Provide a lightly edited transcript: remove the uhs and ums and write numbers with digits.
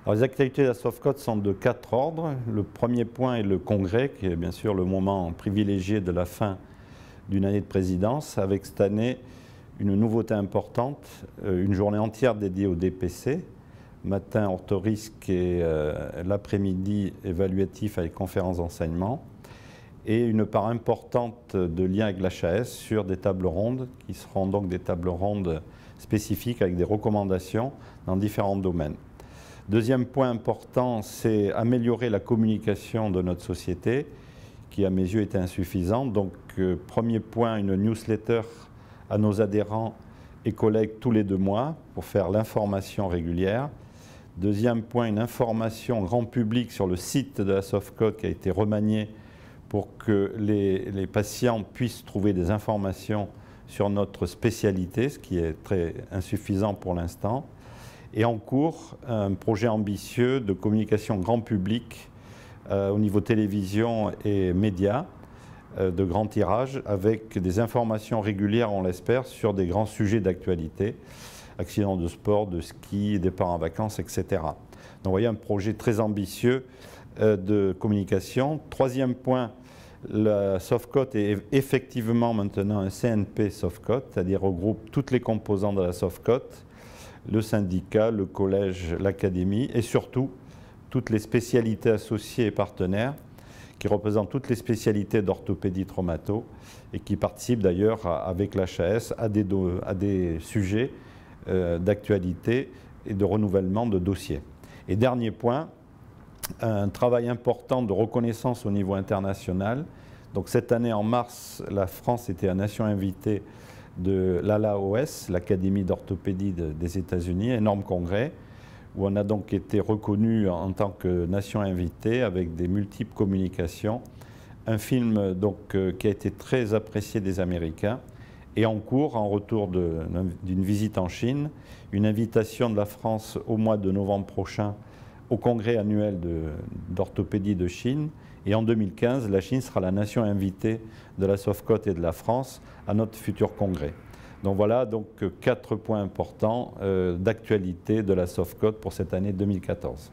Alors, les actualités de la Sofcote sont de 4 ordres. Le premier point est le congrès, qui est bien sûr le moment privilégié de la fin d'une année de présidence, avec cette année une nouveauté importante, une journée entière dédiée au DPC, matin orthorisque et l'après-midi évaluatif avec conférences d'enseignement, et une part importante de lien avec l'HAS sur des tables rondes, qui seront donc des tables rondes spécifiques avec des recommandations dans différents domaines. Deuxième point important, c'est améliorer la communication de notre société, qui à mes yeux était insuffisante. Donc, premier point, une newsletter à nos adhérents et collègues tous les 2 mois pour faire l'information régulière. Deuxième point, une information grand public sur le site de la Sofcote qui a été remanié pour que les patients puissent trouver des informations sur notre spécialité, ce qui est très insuffisant pour l'instant. Et en cours, un projet ambitieux de communication grand public au niveau télévision et médias, de grand tirage, avec des informations régulières, on l'espère, sur des grands sujets d'actualité, accidents de sport, de ski, départ en vacances, etc. Donc vous voyez un projet très ambitieux de communication. Troisième point, la Sofcote est effectivement maintenant un CNP Sofcote, c'est-à-dire regroupe toutes les composantes de la Sofcote, le syndicat, le collège, l'académie et surtout toutes les spécialités associées et partenaires qui représentent toutes les spécialités d'orthopédie traumato et qui participent d'ailleurs avec l'HAS à des sujets d'actualité et de renouvellement de dossiers. Et dernier point, un travail important de reconnaissance au niveau international. Donc cette année, en mars, la France était à nation invitée de l'ALAOS, l'Académie d'orthopédie des États-Unis, énorme congrès, où on a donc été reconnu en tant que nation invitée avec des multiples communications. Un film donc, qui a été très apprécié des Américains et en cours, en retour d'une visite en Chine, une invitation de la France au mois de novembre prochain au congrès annuel d'orthopédie de Chine. Et en 2015, la Chine sera la nation invitée de la Sofcote et de la France à notre futur congrès. Donc voilà donc 4 points importants d'actualité de la Sofcote pour cette année 2014.